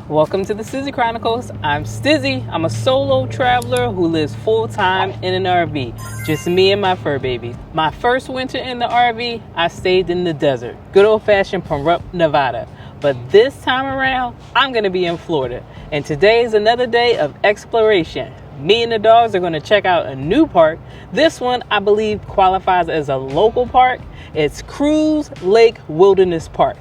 Welcome to the Stizzy Chronicles. I'm Stizzy. I'm a solo traveler who lives full-time in an RV. Just me and my fur baby. My first winter in the RV, I stayed in the desert. Good old-fashioned Pahrump, Nevada. But this time around, I'm going to be in Florida. And today is another day of exploration. Me and the dogs are going to check out a new park. This one, I believe, qualifies as a local park. It's Cruz Lake Wilderness Park.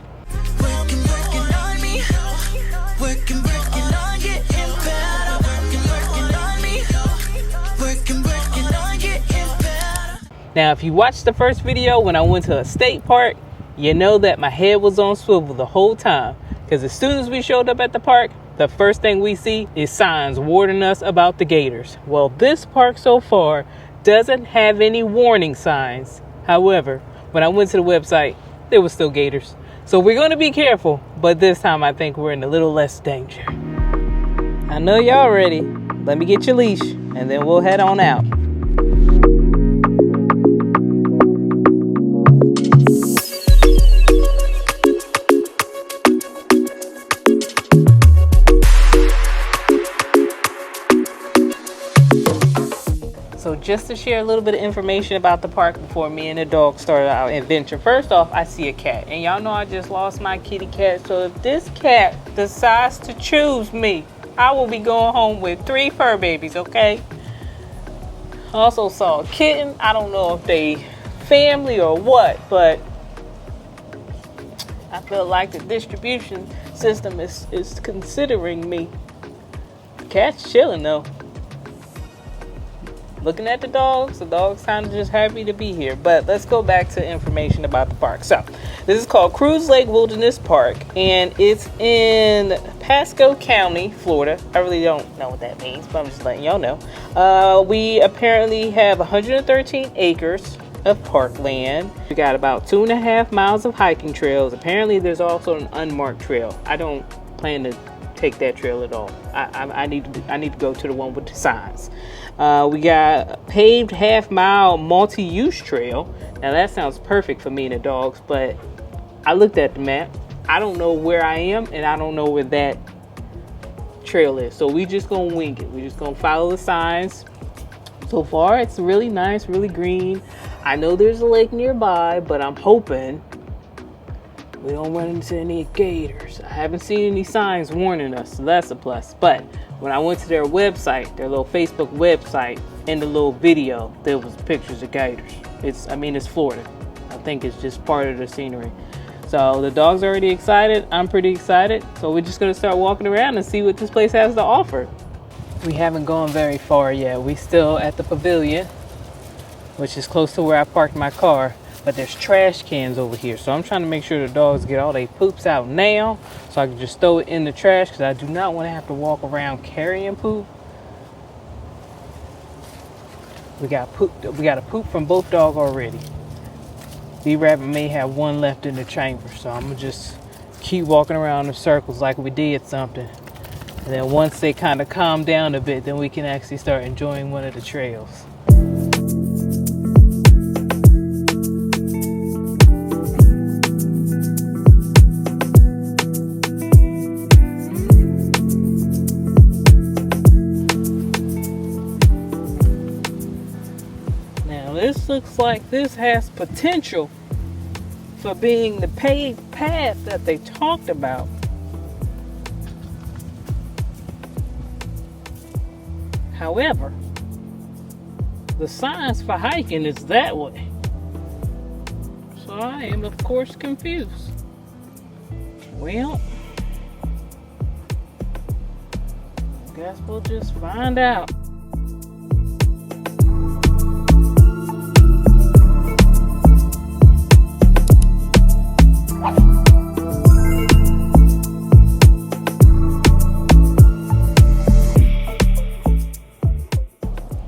Now, if you watched the first video when I went to a state park, you know that my head was on swivel the whole time. Because as soon as we showed up at the park, the first thing we see is signs warning us about the gators. Well, this park so far doesn't have any warning signs. However, when I went to the website, there were still gators. So we're going to be careful, but this time I think we're in a little less danger. I know y'all ready. Let me get your leash, and then we'll head on out. So just to share a little bit of information about the park before me and the dog started our adventure. First off, I see a cat. And y'all know I just lost my kitty cat. So if this cat decides to choose me, I will be going home with 3 fur babies, okay? Also saw a kitten. I don't know if they family or what, but I feel like the distribution system is considering me. The cat's chilling though. Looking at the dogs kind of just happy to be here. But let's go back to information about the park. So this is called Cruz Lake Wilderness Park, and it's in Pasco County, Florida. I really don't know what that means, but I'm just letting y'all know. We apparently have 113 acres of parkland. We got about 2.5 miles of hiking trails. Apparently there's also an unmarked trail. I don't plan to take that trail at all. I need to go to the one with the signs. We got a paved half-mile multi-use trail. Now that sounds perfect for me and the dogs, but I looked at the map. I don't know where I am, and I don't know where that trail is. So we just gonna wing it. We just gonna follow the signs. So far, it's really nice, really green. I know there's a lake nearby, but I'm hoping we don't run into any gators. I haven't seen any signs warning us, so that's a plus. But when I went to their website, their little Facebook website, in the little video, there was pictures of gators. It's Florida. I think it's just part of the scenery. So the dog's are already excited. I'm pretty excited. So we're just gonna start walking around and see what this place has to offer. We haven't gone very far yet. We still at the pavilion, which is close to where I parked my car. But there's trash cans over here. So I'm trying to make sure the dogs get all their poops out now, so I can just throw it in the trash, because I do not want to have to walk around carrying poop. We got a poop from both dogs already. B-Rabbit may have one left in the chamber, so I'm gonna just keep walking around in circles like we did something. And then once they kind of calm down a bit, then we can actually start enjoying one of the trails. This looks like this has potential for being the paved path that they talked about. However, the signs for hiking is that way. So I am, of course, confused. Well, guess we'll just find out.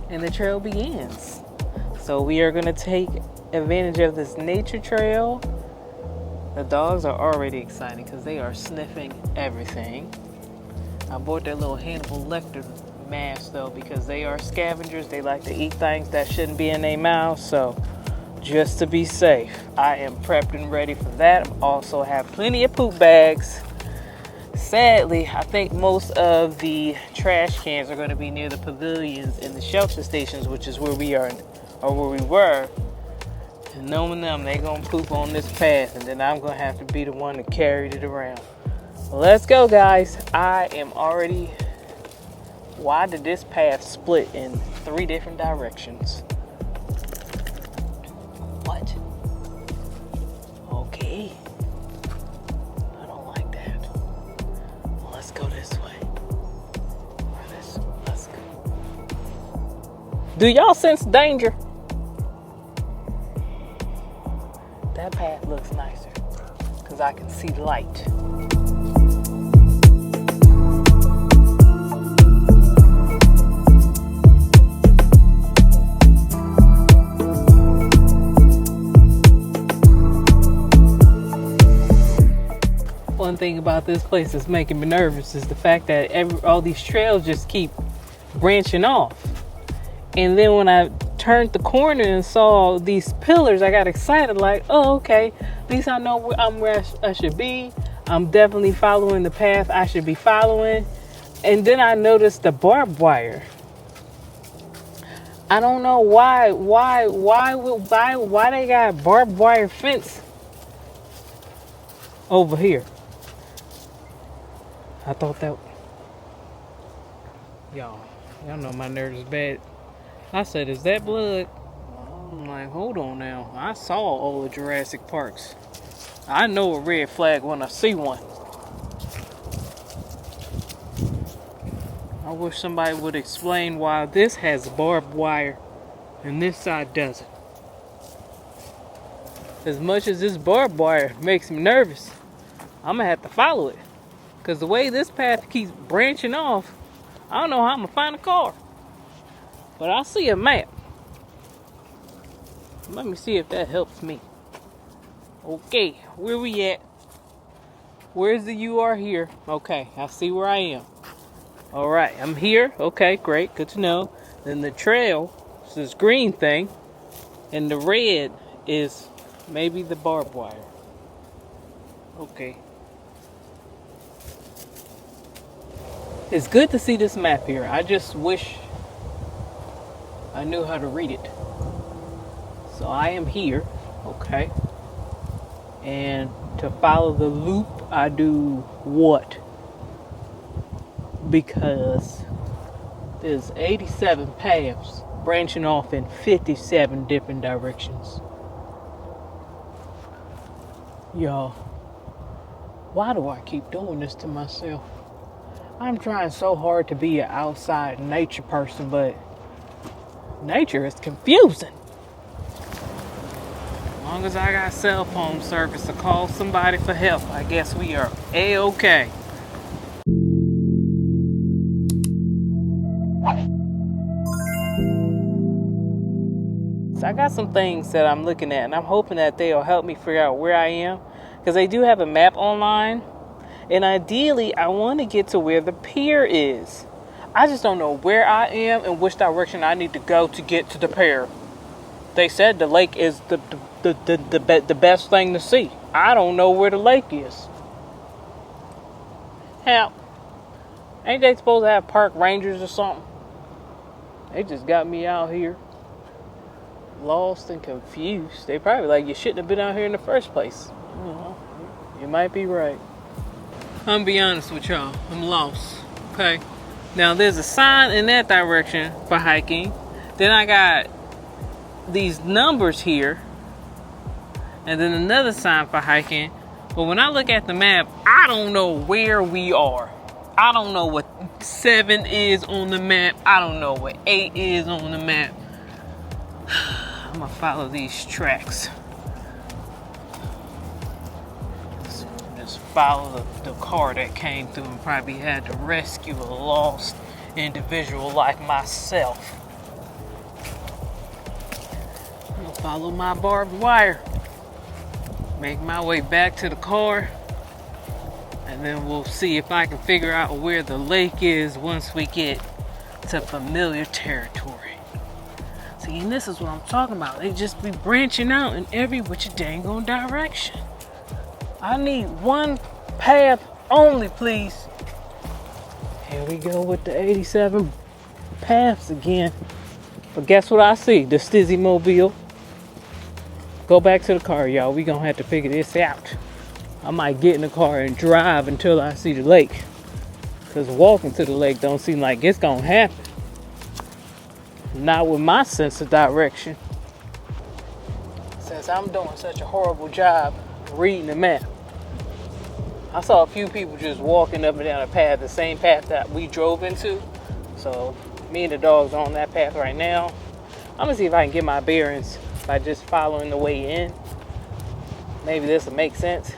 And the trail begins. So we are going to take advantage of this nature trail. The dogs are already excited because they are sniffing everything. I bought their little Hannibal Lecter mask though, because they are scavengers. They like to eat things that shouldn't be in their mouths. So just to be safe, I am prepped and ready for that. I also have plenty of poop bags sadly, I think most of the trash cans are going to be near the pavilions and the shelter stations, which is where we are, or where we were. And knowing them, they're going to poop on this path, and then I'm going to have to be the one to carry it around. Well, let's go, guys. I am already... Why did this path split in 3 different directions? What? Okay. I don't like that. Well, let's go this way. Let's go. Do y'all sense danger? That path looks nicer because I can see light. One thing about this place that's making me nervous is the fact that all these trails just keep branching off. And then when I turned the corner and saw these pillars, I got excited, like, oh, okay, at least I know I'm where I should be. I'm definitely following the path I should be following. And then I noticed the barbed wire. I don't know why they got barbed wire fence over here. I thought that, y'all know my nerves is bad. I said, is that blood? I'm like, hold on now. I saw all the Jurassic Parks. I know a red flag when I see one. I wish somebody would explain why this has barbed wire and this side doesn't. As much as this barbed wire makes me nervous, I'm gonna have to follow it. Because the way this path keeps branching off, I don't know how I'm gonna find a car. But I see a map. Let me see if that helps me. Okay, where we at? Where's the you are here? Okay, I see where I am. Alright, I'm here. Okay, great, good to know. Then the trail is this green thing. And the red is maybe the barbed wire. Okay. It's good to see this map here. I just wish I knew how to read it. So I am here, okay. And to follow the loop, I do what? Because there's 87 paths branching off in 57 different directions. Y'all, why do I keep doing this to myself? I'm trying so hard to be an outside nature person, but nature is confusing. As long as I got cell phone service to call somebody for help, I guess we are A-okay. So I got some things that I'm looking at, and I'm hoping that they'll help me figure out where I am, because they do have a map online. And ideally, I want to get to where the pier is. I just don't know where I am and which direction I need to go to get to the pier. They said the lake is the best thing to see. I don't know where the lake is. Hell, ain't they supposed to have park rangers or something? They just got me out here lost and confused. They probably like, you shouldn't have been out here in the first place. You know, you might be right. I'm gonna be honest with y'all, I'm lost, okay? Now there's a sign in that direction for hiking. Then I got these numbers here. And then another sign for hiking. But when I look at the map, I don't know where we are. I don't know what 7 is on the map. I don't know what 8 is on the map. I'm gonna follow these tracks. Just follow the car that came through and probably had to rescue a lost individual like myself. I'm gonna follow my barbed wire. Make my way back to the car. And then we'll see if I can figure out where the lake is once we get to familiar territory. See, and this is what I'm talking about. They just be branching out in every which dang on direction. I need one path only, please. Here we go with the 87 paths again. But guess what I see? The Stizzy Mobile. Go back to the car, y'all. We gonna have to figure this out. I might get in the car and drive until I see the lake. Because walking to the lake don't seem like it's gonna happen. Not with my sense of direction. Since I'm doing such a horrible job reading the map. I saw a few people just walking up and down the path, the same path that we drove into. So me and the dogs are on that path right now. I'm gonna see if I can get my bearings by just following the way in. Maybe this will make sense.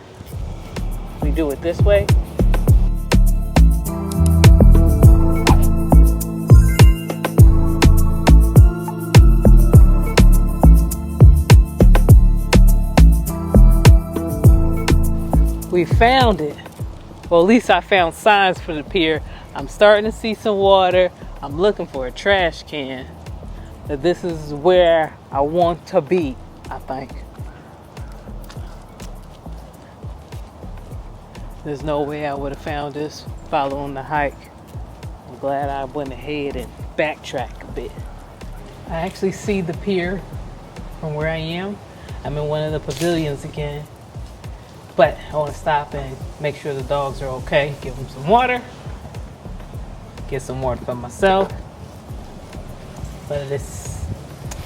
We do it this way. We found it. Well, at least I found signs for the pier. I'm starting to see some water. I'm looking for a trash can. That this is where I want to be, I think. There's no way I would have found this following the hike. I'm glad I went ahead and backtracked a bit. I actually see the pier from where I am. I'm in one of the pavilions again. But I want to stop and make sure the dogs are okay. Give them some water. Get some water for myself. But it's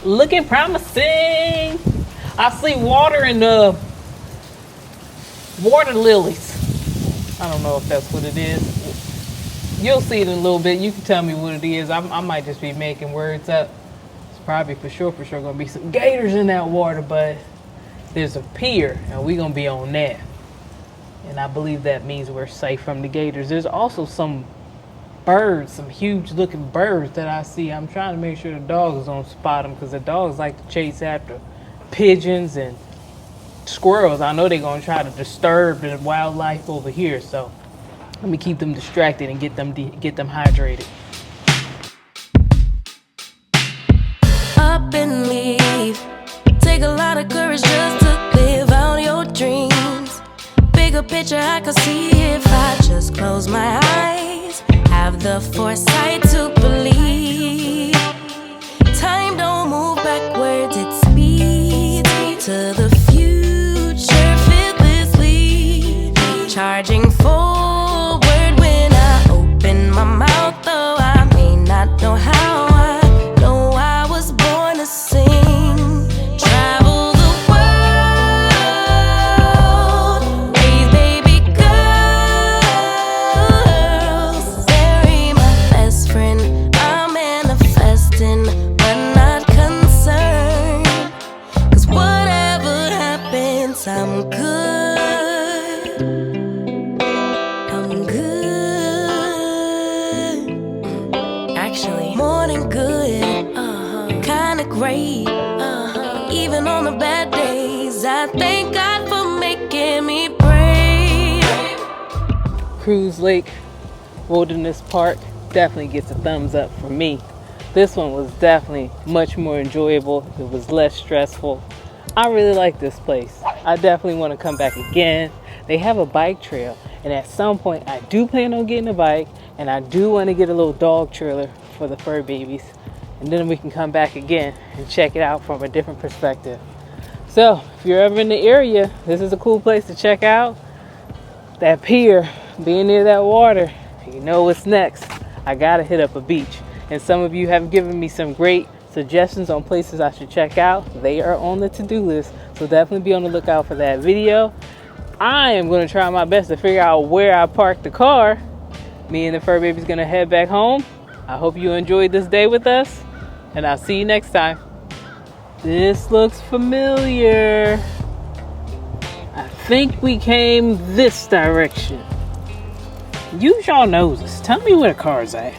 looking promising. I see water in the water lilies. I don't know if that's what it is. You'll see it in a little bit. You can tell me what it is. I might just be making words up. It's probably for sure going to be some gators in that water, but there's a pier and we're going to be on that. And I believe that means we're safe from the gators. There's also some birds, some huge looking birds that I see. I'm trying to make sure the dogs don't spot them because the dogs like to chase after pigeons and squirrels. I know they're going to try to disturb the wildlife over here. So let me keep them distracted and get them hydrated. Up and leave. Take a lot of courage just to live out your dreams. Bigger picture I could see if I just close my eyes. Have the foresight to believe. Time don't move backwards, it speeds to the future fearlessly. Charging forward when I open my mouth, though I may not know how. I know I was born to sing. Travel the world, raise baby girls, bury my best friend. I'm manifesting, but not concerned. 'Cause whatever happens, I'm good. I'm good. Actually, more than good. Kinda great. Even on the bad days, I thank God for making me brave. Cruise Lake Wilderness Park definitely gets a thumbs up for me. This one was definitely much more enjoyable. It was less stressful. I really like this place. I definitely want to come back again. They have a bike trail, and at some point I do plan on getting a bike, and I do want to get a little dog trailer for the fur babies, and then we can come back again and check it out from a different perspective. So if you're ever in the area, this is a cool place to check out. That pier, being near that water, you know what's next. I gotta hit up a beach, and some of you have given me some great suggestions on places I should check out. They are on the to-do list, so definitely be on the lookout for that video. I am going to try my best to figure out where I parked the car. Me and the fur baby's going to head back home. I hope you enjoyed this day with us, and I'll see you next time. This looks familiar. I think we came this direction. Use your noses. Tell me where the car's at.